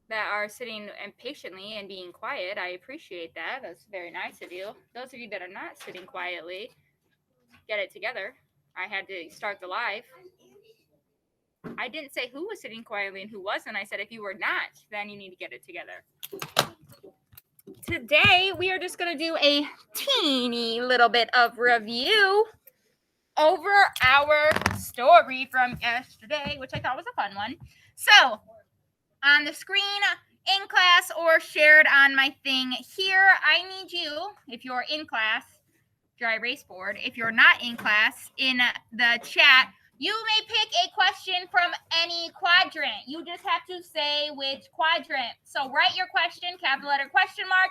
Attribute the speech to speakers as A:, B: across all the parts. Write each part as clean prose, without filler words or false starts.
A: that are sitting and patiently and being quiet. I appreciate that. That's very nice of you. Those of you that are not sitting quietly, get it together. I had to start the live. I didn't say who was sitting quietly and who wasn't. I said if you were not, then you need to get it together. Today, we are just going to do a teeny little bit of review over our story from yesterday, which I thought was a fun one. So, on the screen, in class, or shared on my thing here, I need you, if you're in class, dry erase board. If you're not in class, in the chat, you may pick a question from any quadrant. You just have to say which quadrant. So write your question, capital letter question mark,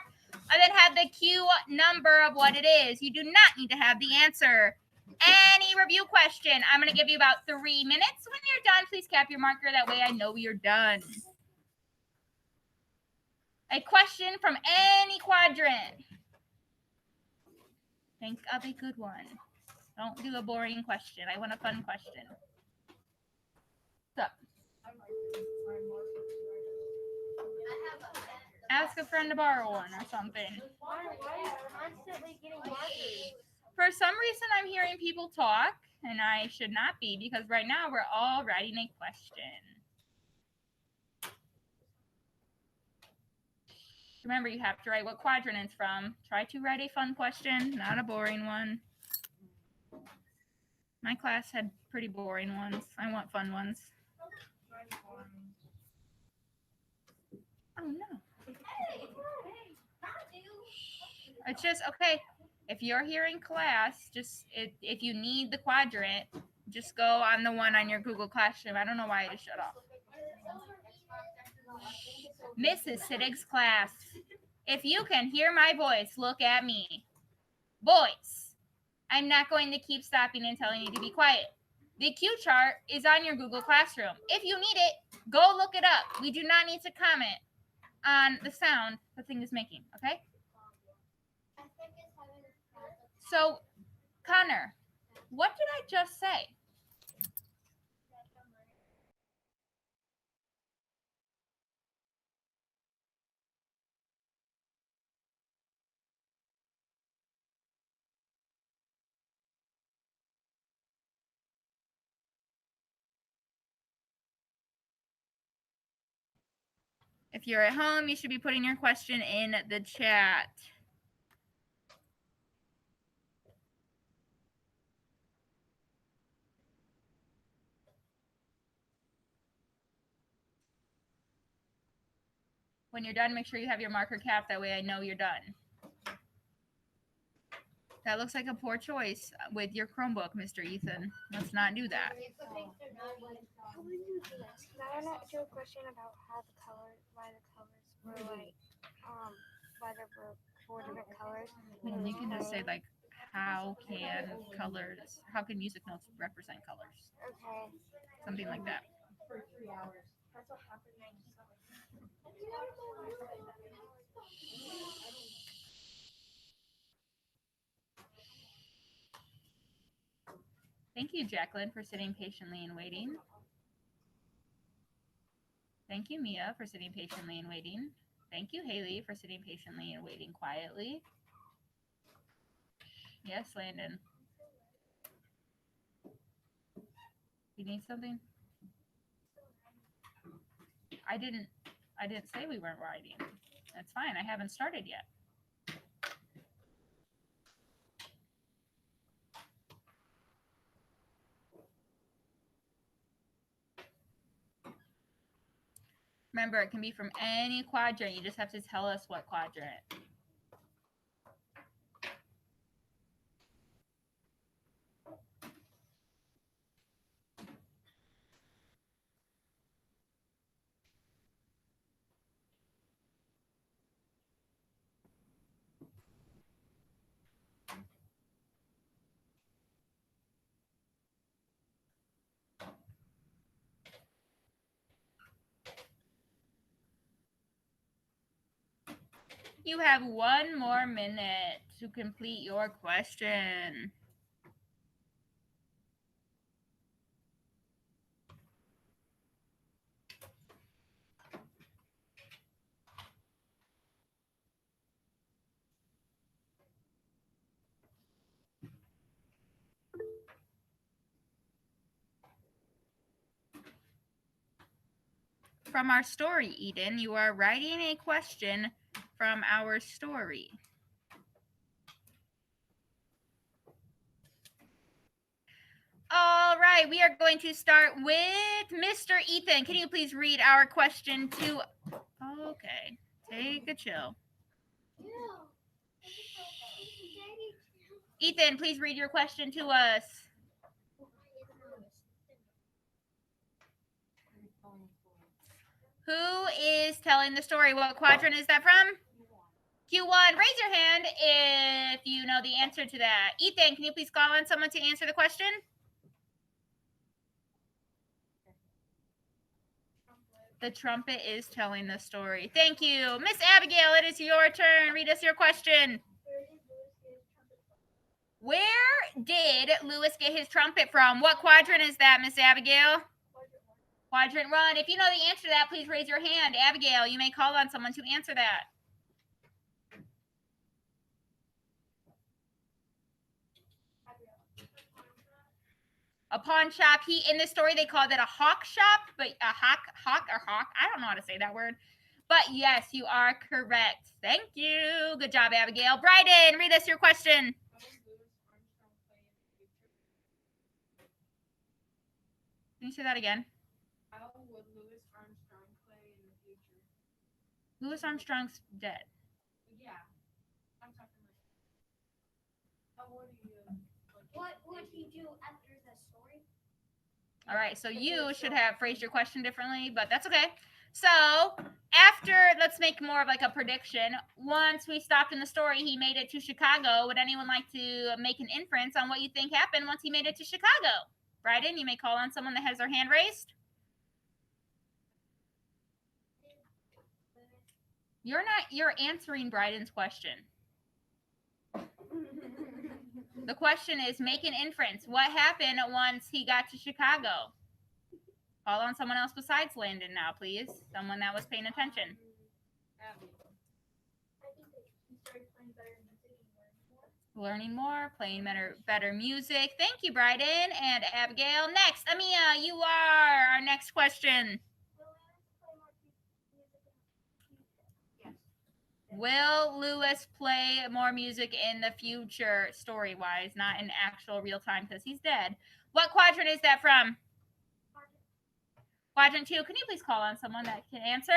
A: and then have the Q number of what it is. You do not need to have the answer. Any review question, I'm going to give you about 3 minutes. When you're done, please cap your marker. That way I know you're done. A question from any quadrant. Think of a good one. Don't do a boring question. I want a fun question. So, ask a friend to borrow one or something. For some reason, I'm hearing people talk, and I should not be, because right now we're all writing a question. Remember, you have to write what quadrant it's from. Try to write a fun question, not a boring one. My class had pretty boring ones. I want fun ones. Oh, no. It's just, okay, if you're here in class, just if you need the quadrant, just go on the one on your Google Classroom. I don't know why it just shut off. Mrs. Sittig's class. If you can hear my voice, look at me. Voice. I'm not going to keep stopping and telling you to be quiet. The cue chart is on your Google Classroom. If you need it, go look it up. We do not need to comment on the sound the thing is making, okay? So, Connor, what did I just say? If you're at home, you should be putting your question in the chat. When you're done, make sure you have your marker capped. That way I know you're done. That looks like a poor choice with your Chromebook, Mr. Ethan. Let's not do that.
B: Can I do a question about how the colors, why the colors were like, why there were 4 different colors?
A: You can just say like, how can music notes represent colors?
B: Okay.
A: Something like that.
B: For 3 hours. That's what happened.
A: Thank you, Jacqueline, for sitting patiently and waiting. Thank you, Mia, for sitting patiently and waiting. Thank you, Haley, for sitting patiently and waiting quietly. Yes, Landon. You need something? I didn't say we weren't writing. That's fine. I haven't started yet. Remember, it can be from any quadrant. You just have to tell us what quadrant. You have 1 more minute to complete your question. from our story, Eden. You are writing a question from our story. All right, we are going to start with Mr. Ethan. Can you please read our question to... Okay, take a chill. Ethan, please read your question to us. Who is telling the story? What quadrant is that from? Q1. Raise your hand if you know the answer to that. Ethan, can you please call on someone to answer the question? The trumpet is telling the story. Thank you. Miss Abigail, it is your turn. Read us your question. Where did Lewis get his trumpet from? What quadrant is that, Miss Abigail? Quadrant 1. If you know the answer to that, please raise your hand. Abigail, you may call on someone to answer that. A pawn shop. In this story, they called it a hawk shop, but a hawk, I don't know how to say that word. But yes, you are correct. Thank you. Good job, Abigail. Bryden, read us your question. Can you say that again?
C: How would Lewis Armstrong play in the future?
A: Lewis Armstrong's dead.
C: Yeah, I'm talking like. How would he?
B: What would he do after the story?
A: All right, so you should have phrased your question differently, but that's okay. So after, let's make more of like a prediction. Once we stopped in the story, he made it to Chicago. Would anyone like to make an inference on what you think happened once he made it to Chicago? Bryden, you may call on someone that has their hand raised. You're answering Bryden's question. The question is, make an inference. What happened once he got to Chicago? Call on someone else besides Landon now, please. Someone that was paying attention. Learning more, playing better music. Thank you, Bryden and Abigail. Next, Amia, you are our next question. Will Lewis play more music in the future, story-wise, not in actual real time because he's dead? What quadrant is that from? Quadrant 2. Can you please call on someone that can answer?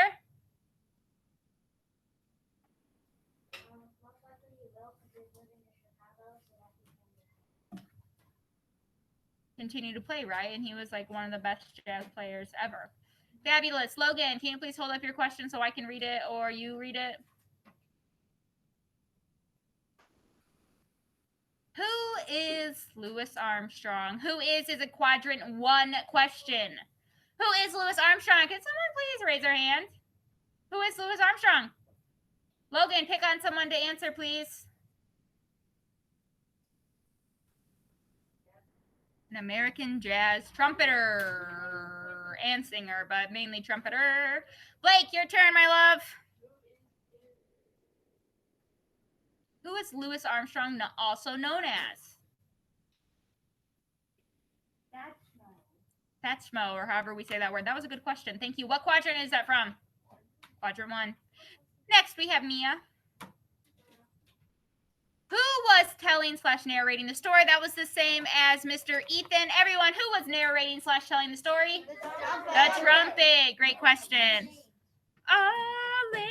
A: Continue to play, right? And he was like one of the best jazz players ever. Fabulous. Logan, can you please hold up your question so I can read it or you read it? Who is Lewis Armstrong? Who is a quadrant 1 question. Who is Lewis Armstrong? Can someone please raise their hand? Who is Lewis Armstrong? Logan, pick on someone to answer, please. An American jazz trumpeter and singer, but mainly trumpeter. Blake, your turn, my love. Who is Lewis Armstrong also known as? Satchmo, or however we say that word. That was a good question. Thank you. What quadrant is that from? Quadrant 1. Next, we have Mia. Who was telling/narrating the story? That was the same as Mr. Ethan. Everyone, who was narrating/telling the story? The trumpet. Great question. Olivia.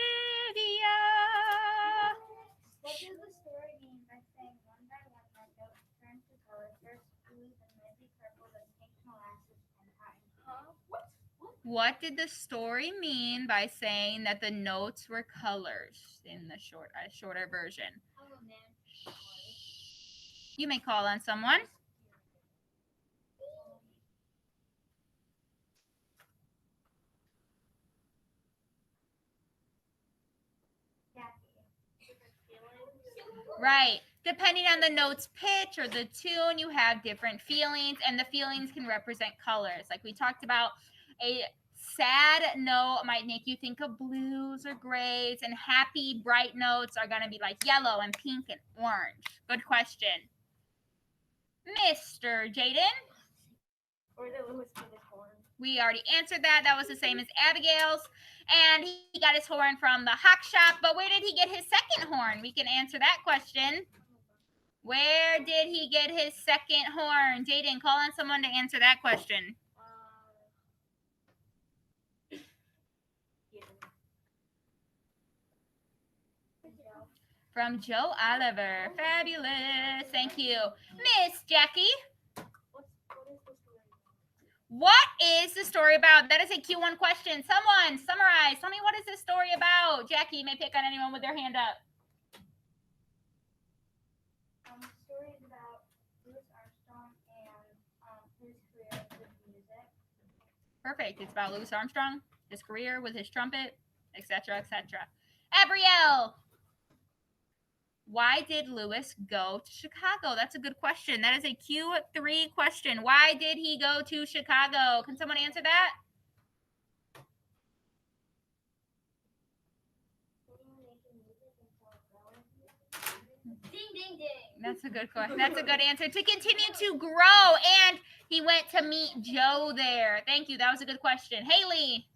B: What does the story mean by saying one by one my notes turn to color, first blue, then maybe purple, then pink, molasses, and cotton?
A: What did the story mean by saying that the notes were colors in the shorter version? You may call on someone. Right. Depending on the note's pitch or the tune, you have different feelings, and the feelings can represent colors. Like we talked about, a sad note might make you think of blues or grays, and happy, bright notes are going to be like yellow and pink and orange. Good question. Mr. Jaden?
B: Or the Lewis get his horn?
A: We already answered that. That was the same as Abigail's. And he got his horn from the Hawk Shop. But where did he get his second horn? We can answer that question. Where did he get his second horn? Jaden, call on someone to answer that question. From Joe Oliver. Fabulous. Thank you. Miss Jackie. What is the story about? That is a Q1 question. Someone summarize. Tell me, what is this story about? Jackie, you may pick on anyone with their hand up.
B: The story is about Lewis Armstrong and his career with music.
A: Perfect. It's about Lewis Armstrong, his career with his trumpet, etc., etc. Abrielle. Why did Lewis go to Chicago? That's a good question. That is a Q3 question. Why did he go to Chicago? Can someone answer that?
B: Ding, ding, ding.
A: That's a good question. That's a good answer. To continue to grow. And he went to meet Joe there. Thank you. That was a good question. Haley.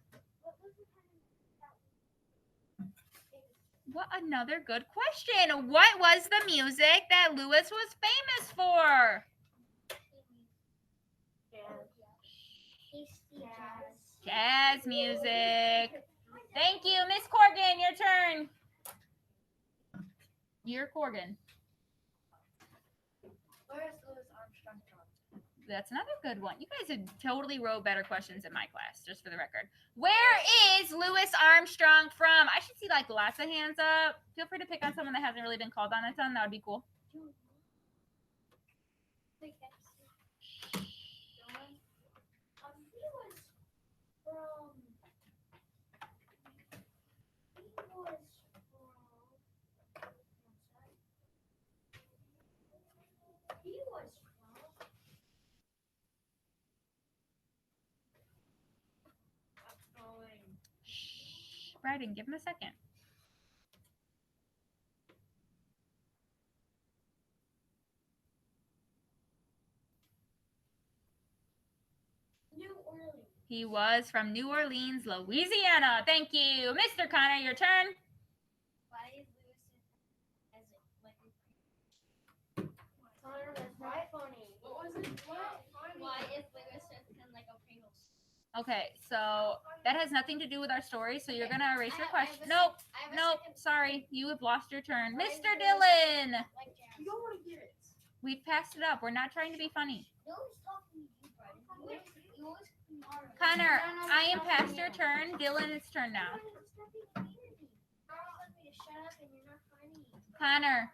A: What another good question. What was the music that Lewis was famous for? Jazz music. Thank you. Miss Corgan, your turn. You're Corgan.
C: Where is Lewis Armstrong from?
A: That's another good one. You guys had totally wrote better questions in my class, just for the record. Where is Lewis Armstrong from? I should see like lots of hands up. Feel free to pick on someone that hasn't really been called on a ton. That would be cool. Shh, Bryden, give him a second.
B: New Orleans.
A: He was from New Orleans, Louisiana. Thank you. Mr. Connor, your turn.
B: Why is Lewis as like Connor, that's not funny.
C: What was it? What?
B: Why is Lewis like a Pringles?
A: Okay, so that has nothing to do with our story, so you're going to erase your
B: I have
A: question.
B: a
A: Nope,
B: I have a
A: nope,
B: second-
A: sorry. You have lost your turn.
B: Why is
A: Mr.
B: Lewis
A: Dillon.
B: Like jazz?
C: You don't want to get it.
A: We've passed it up. We're not trying to be funny.
B: No one's talking to you, Brian. You always
A: Connor, I am past your turn. Dylan, it's turn now. Connor,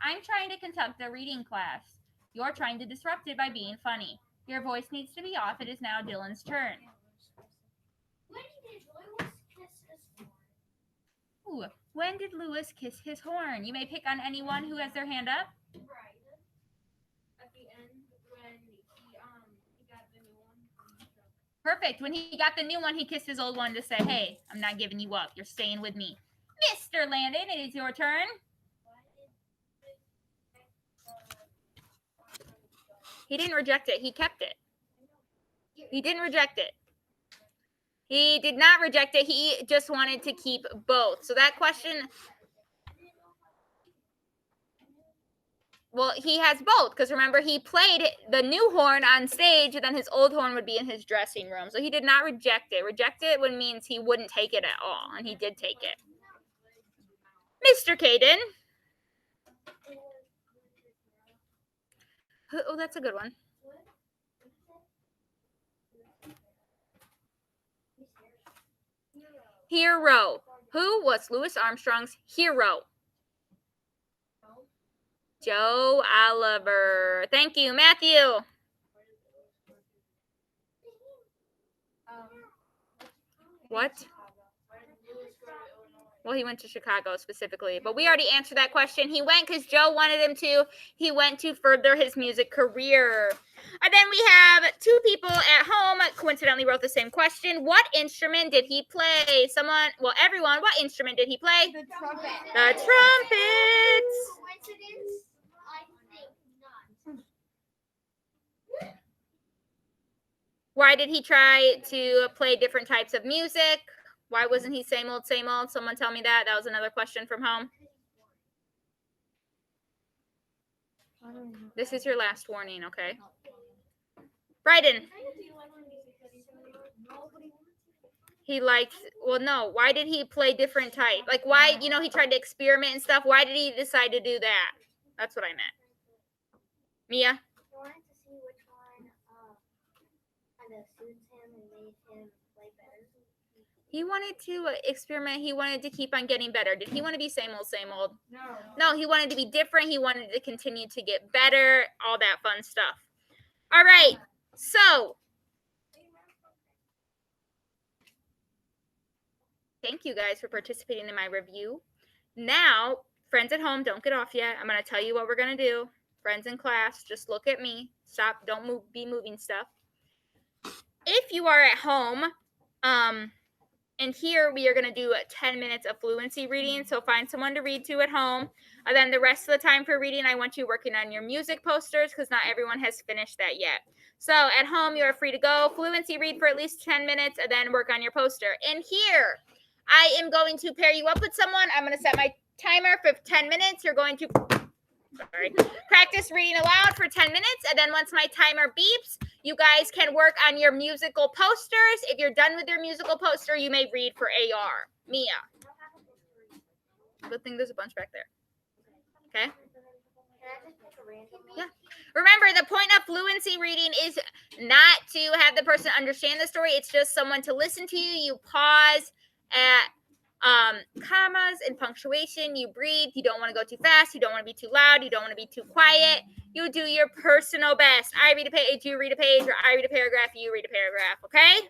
A: I'm trying to conduct a reading class. You're trying to disrupt it by being funny. Your voice needs to be off. It is now Dylan's turn. Ooh, when did Lewis kiss his horn? You may pick on anyone who has their hand up.
C: At the end, when he got the new one.
A: Perfect. When he got the new one, he kissed his old one to say, hey, I'm not giving you up. You're staying with me. Mr. Landon, it is your turn. He didn't reject it. He kept it. He didn't reject it. He did not reject it. He just wanted to keep both. So that question, well, he has both. Because remember, he played the new horn on stage, and then his old horn would be in his dressing room. So he did not reject it. Reject it would means he wouldn't take it at all. And he did take it. Mr. Caden. Oh, that's a good one. Hero. Who was Lewis Armstrong's hero? Joe Oliver. Thank you, Matthew. What? Well, he went to Chicago specifically, but we already answered that question. He went because Joe wanted him to. He went to further his music career. And then we have two people at home coincidentally wrote the same question. What instrument did he play? Someone, well, everyone, what instrument did he play?
B: The trumpet.
A: The trumpet.
B: Coincidence? I think not.
A: Why did he try to play different types of music? Why wasn't he same old, same old? Someone tell me that. That was another question from home. This is your last warning, okay? Bryden. He liked, well, no. Why did he play different type? Like, why, you know, he tried to experiment and stuff. Why did he decide to do that? That's what I meant. Mia?
B: I wanted to see which one kind of suits him and made him play better.
A: He wanted to experiment. He wanted to keep on getting better. Did he want to be same old, same old?
C: No.
A: No, he wanted to be different. He wanted to continue to get better, all that fun stuff. All right. So, thank you guys for participating in my review. Now, friends at home, don't get off yet. I'm going to tell you what we're going to do. Friends in class, just look at me. Stop. Don't move. Be moving stuff. If you are at home, and here we are going to do 10 minutes of fluency reading. So find someone to read to at home. And then the rest of the time for reading, I want you working on your music posters because not everyone has finished that yet. So at home, you are free to go. Fluency read for at least 10 minutes and then work on your poster. And here, I am going to pair you up with someone. I'm going to set my timer for 10 minutes. You're going to practice reading aloud for 10 minutes. And then once my timer beeps, you guys can work on your musical posters. If you're done with your musical poster, you may read for AR. Mia. Good thing there's a bunch back there. Okay? Yeah. Remember, the point of fluency reading is not to have the person understand the story. It's just someone to listen to you. You pause at commas and punctuation. You breathe. You don't want to go too fast. You don't want to be too loud. You don't want to be too quiet. You do your personal best. I read a page, you read a page, or I read a paragraph, you read a paragraph. Okay?